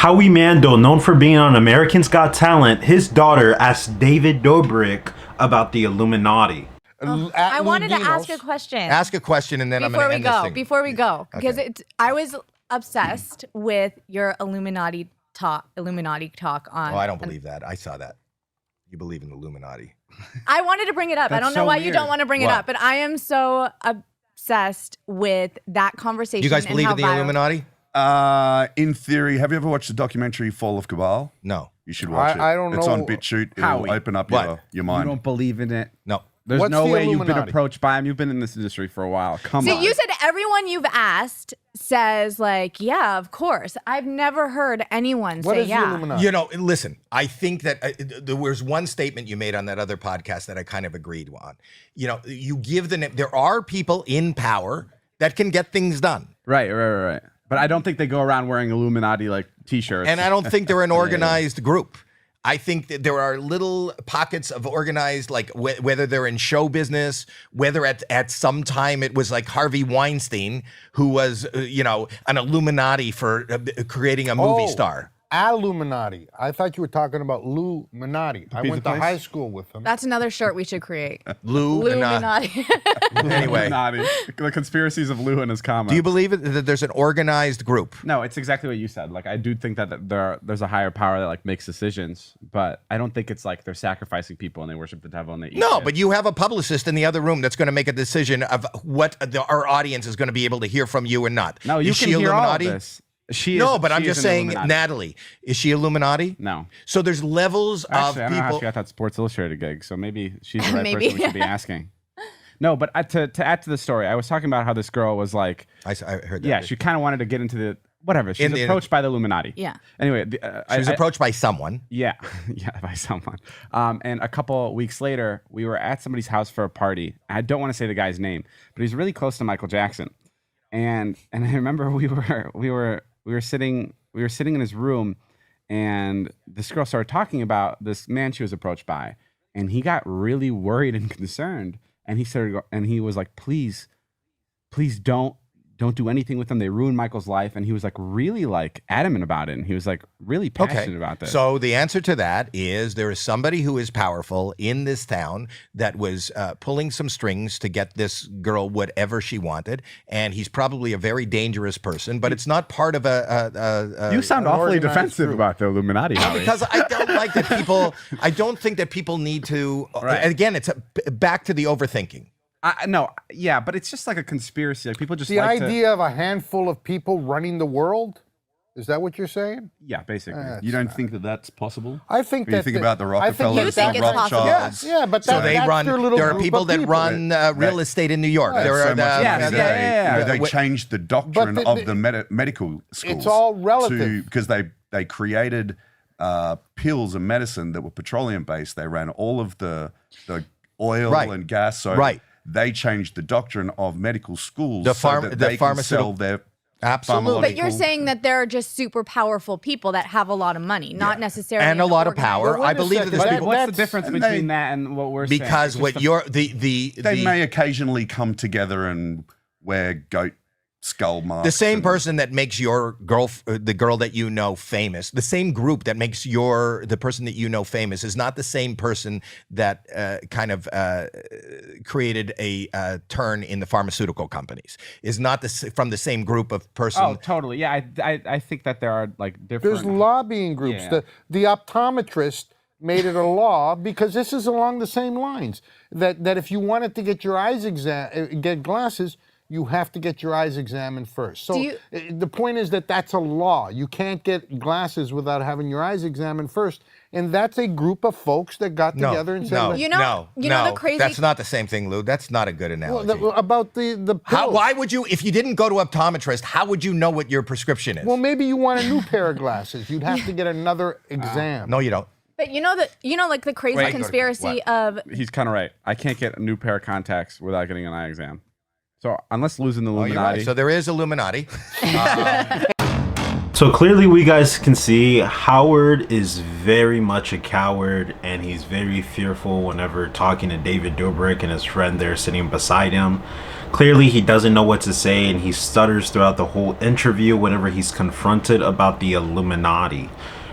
Howie Mandel, known for being on American's Got Talent, his daughter asked David Dobrik about the Illuminati. I wanted to ask a question. Ask a question, and then I'm going to end this thing. Before we go, because I was obsessed with your Illuminati talk on. Oh, I don't believe that. I saw that. You believe in the Illuminati. I wanted to bring it up. I don't know why you don't want to bring it up, but I am so obsessed with that conversation. You guys believe in the Illuminati? In theory, have you ever watched the documentary Fall of Cabal? No. You should watch it. I don't know. It's on BitChute. It'll open up your mind. You don't believe in it? No. There's What's no the way you've been Illuminati? approached by him. You've been in this industry for a while. Come on. You said everyone you've asked says like, yeah, of course. I've never heard anyone What say is the yeah. Illuminati? You know, listen, I think that there was one statement you made on that other podcast that I kind of agreed on. You know, you give there are people in power that can get things done. Right. But I don't think they go around wearing Illuminati like t-shirts. And I don't think they're an organized group. I think that there are little pockets of organized, like whether they're in show business, whether at some time it was like Harvey Weinstein, who was, an Illuminati for creating a movie star. Illuminati. I thought you were talking about Lou Minati. I went to high school with him. That's another shirt we should create. Lou Minati. Anyway. The conspiracies of Lou and his comments. Do you believe that there's an organized group? No, it's exactly what you said. Like, I do think that there's a higher power that like makes decisions, but I don't think it's like they're sacrificing people and they worship the devil and they eat No, it. but you have a publicist in the other room that's going to make a decision of what our audience is going to be able to hear from you or not. No, you is can she hear Illuminati? all of this. I'm just saying, Illuminati. Natalie, is she Illuminati? No. So there's levels Actually, I of don't know how people. she got that Sports Illustrated gig, so maybe she's the right Maybe. person we should be asking. No, but to add to the story, I was talking about how this girl was like, I heard that. yeah, she kind of wanted to get into the whatever. She's approached by the Illuminati. Yeah. Anyway, She was approached by someone. Yeah, by someone. And a couple weeks later, we were at somebody's house for a party. I don't want to say the guy's name, but he's really close to Michael Jackson. And I remember we were sitting in his room, and this girl started talking about this man she was approached by, and he got really worried and concerned, and he was like, please don't do anything with them. They ruined Michael's life. And he was like really like adamant about it. And he was like really passionate about this. So the answer to that is there is somebody who is powerful in this town that was pulling some strings to get this girl whatever she wanted. And he's probably a very dangerous person, but it's not part of You sound awfully defensive about the Illuminati, Howie. Because I don't like that people, I don't think that people need to, Right. again, it's back to the overthinking. But it's just like a conspiracy. Like people just The like idea of a handful of people running the world? Is that what you're saying? Yeah, basically. You don't think that that's possible? I think When you that think about the You Rockefellers, think the it's possible. Rothschilds. Yeah, but So that's their little there are group people of that people. run real estate in New York. Right. There So are much they what- changed the doctrine But of the medical schools. It's all relative. Because they created pills and medicine that were petroleum based. They ran all of the oil Right. and gas. So Right. they changed the doctrine of medical schools The so that they can pharmaceutical- sell their Absolutely. But you're saying that there are just super powerful people that have a lot of money, not necessarily And a an lot of organized- power. Well, wait I a believe that second. there's people. What's the That's- difference and between that and what we're saying? Because It's what just you're they may occasionally come together and wear goat skull masks. the same and- person that makes your the girl that you know famous, the same group that makes the person that you know famous is not the same person that created a turn in the pharmaceutical companies. Is not from the same group of person. Oh, totally. Yeah, I think that there are like different. There's lobbying groups. Yeah. The optometrist made it a law because this is along the same lines. That if you wanted to get your eyes get glasses, you have to get your eyes examined first. So the point is that that's a law. You can't get glasses without having your eyes examined first. And that's a group of folks that got together and said, no, You know the crazy- That's not the same thing, Lou. That's not a good analogy. about the pills. Why would you, if you didn't go to optometrist, how would you know what your prescription is? Well, maybe you want a new pair of glasses. You'd have to get another exam. No, you don't. But like the crazy conspiracy of He's kind of right. I can't get a new pair of contacts without getting an eye exam. So unless losing the Oh, you're Illuminati. right. So there is Illuminati. So clearly we guys can see Howard is very much a coward, and he's very fearful whenever talking to David Dobrik and his friend there sitting beside him. Clearly, he doesn't know what to say, and he stutters throughout the whole interview whenever he's confronted about the Illuminati.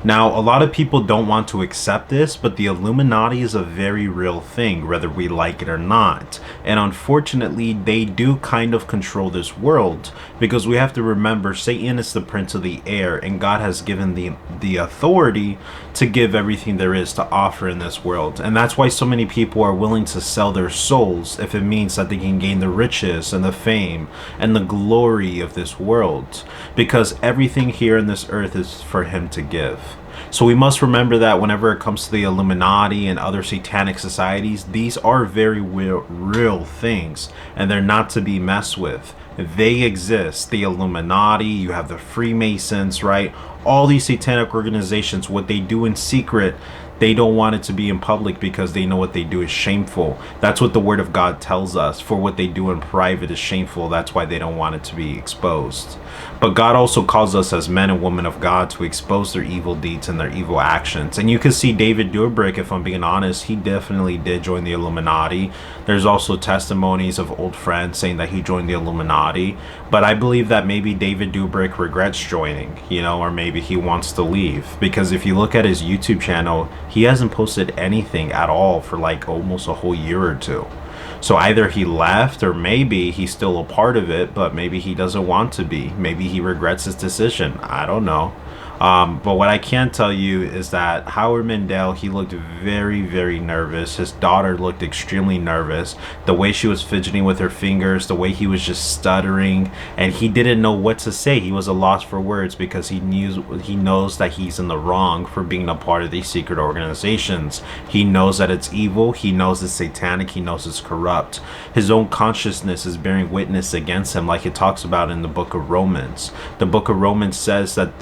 Now, a lot of people don't want to accept this, but the Illuminati is a very real thing, whether we like it or not. And unfortunately, they do kind of control this world, because we have to remember Satan is the prince of the air, and God has given the authority to give everything there is to offer in this world. And that's why so many people are willing to sell their souls if it means that they can gain the riches and the fame and the glory of this world, because everything here in this earth is for him to give. So we must remember that whenever it comes to the Illuminati and other satanic societies, these are very real things, and they're not to be messed with. They exist. The Illuminati, you have the Freemasons, right? All these satanic organizations, what they do in secret, they don't want it to be in public because they know what they do is shameful. That's what the word of God tells us. For what they do in private is shameful. That's why they don't want it to be exposed. But God also calls us as men and women of God to expose their evil deeds and their evil actions. And you can see David Dobrik, if I'm being honest, he definitely did join the Illuminati. There's also testimonies of old friends saying that he joined the Illuminati. But I believe that maybe David Dobrik regrets joining, or maybe he wants to leave. Because if you look at his YouTube channel, he hasn't posted anything at all for like almost a whole year or two. So either he left, or maybe he's still a part of it, but maybe he doesn't want to be. Maybe he regrets his decision. I don't know. But what I can tell you is that Howie Mandel, he looked very, very nervous. His daughter looked extremely nervous. The way she was fidgeting with her fingers, the way he was just stuttering, and he didn't know what to say. He was a loss for words because he knows that he's in the wrong for being a part of these secret organizations. He knows that it's evil. He knows it's satanic. He knows it's corrupt. His own consciousness is bearing witness against him, like it talks about in the book of Romans. The book of Romans says that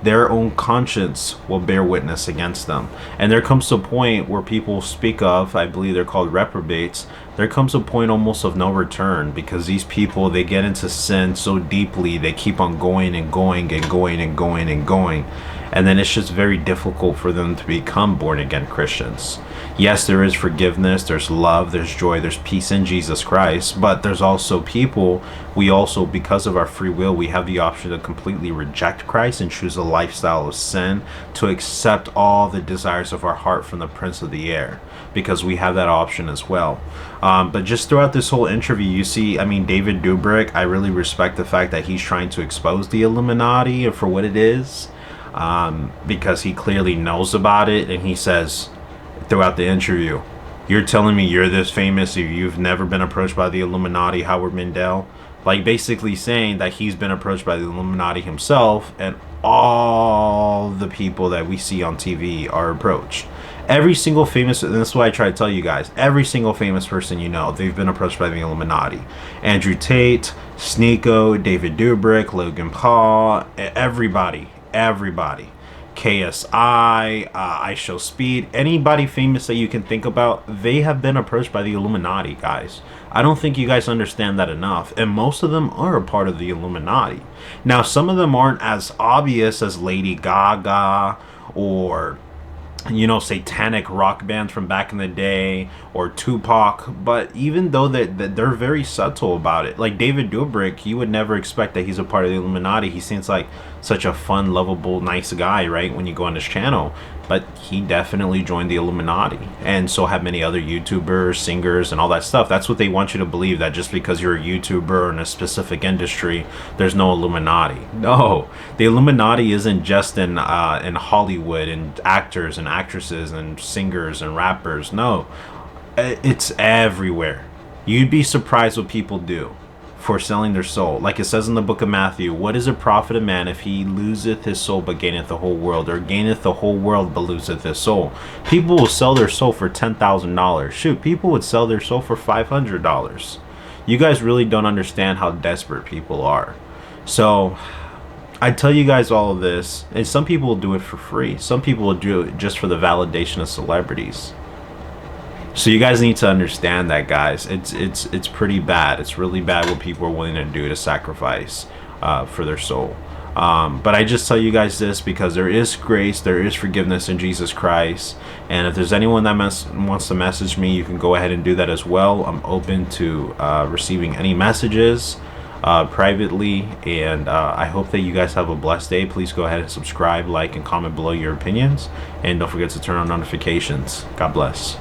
their own conscience will bear witness against them. And there comes a point where people speak of, I believe they're called reprobates, there comes a point almost of no return, because these people, they get into sin so deeply, they keep on going and going and going and going and going. And then it's just very difficult for them to become born again Christians. Yes, there is forgiveness, there's love, there's joy, there's peace in Jesus Christ, but there's also people, we also, because of our free will, we have the option to completely reject Christ and choose a lifestyle of sin, to accept all the desires of our heart from the prince of the air, because we have that option as well. But just throughout this whole interview, you see, David Dobrik, I really respect the fact that he's trying to expose the Illuminati for what it is, because he clearly knows about it, and he says throughout the interview, "You're telling me you're this famous if you've never been approached by the Illuminati, Howard Mandel?" Like basically saying that he's been approached by the Illuminati himself, and all the people that we see on TV are approached. Every single famous, and this is what I try to tell you guys, every single famous person they've been approached by the Illuminati. Andrew Tate, Sneeko, David Dobrik, Logan Paul, everybody. KSI, I Show Speed, anybody famous that you can think about, they have been approached by the Illuminati, guys. I don't think you guys understand that enough, and most of them are a part of the Illuminati. Now, some of them aren't as obvious as Lady Gaga or satanic rock bands from back in the day, or Tupac, but even though they're very subtle about it. Like David Dobrik, you would never expect that he's a part of the Illuminati. He seems like such a fun, lovable, nice guy, right, when you go on his channel, but he definitely joined the Illuminati, and so have many other YouTubers, singers, and all that stuff. That's what they want you to believe, that just because you're a YouTuber in a specific industry, there's no Illuminati. No, the Illuminati isn't just in Hollywood, and actors and actresses and singers and rappers. No, it's everywhere. You'd be surprised what people do for selling their soul. Like it says in the book of Matthew, what is a profit a man if he loseth his soul but gaineth the whole world, or gaineth the whole world but loseth his soul? People will sell their soul for $10,000. Shoot, people would sell their soul for $500. You guys really don't understand how desperate people are. So I tell you guys all of this, and some people will do it for free. Some people will do it just for the validation of celebrities. So you guys need to understand that, guys. It's pretty bad. It's really bad what people are willing to do to sacrifice for their soul. But I just tell you guys this because there is grace, there is forgiveness in Jesus Christ. And if there's anyone that wants to message me, you can go ahead and do that as well. I'm open to receiving any messages privately. And I hope that you guys have a blessed day. Please go ahead and subscribe, like, and comment below your opinions. And don't forget to turn on notifications. God bless.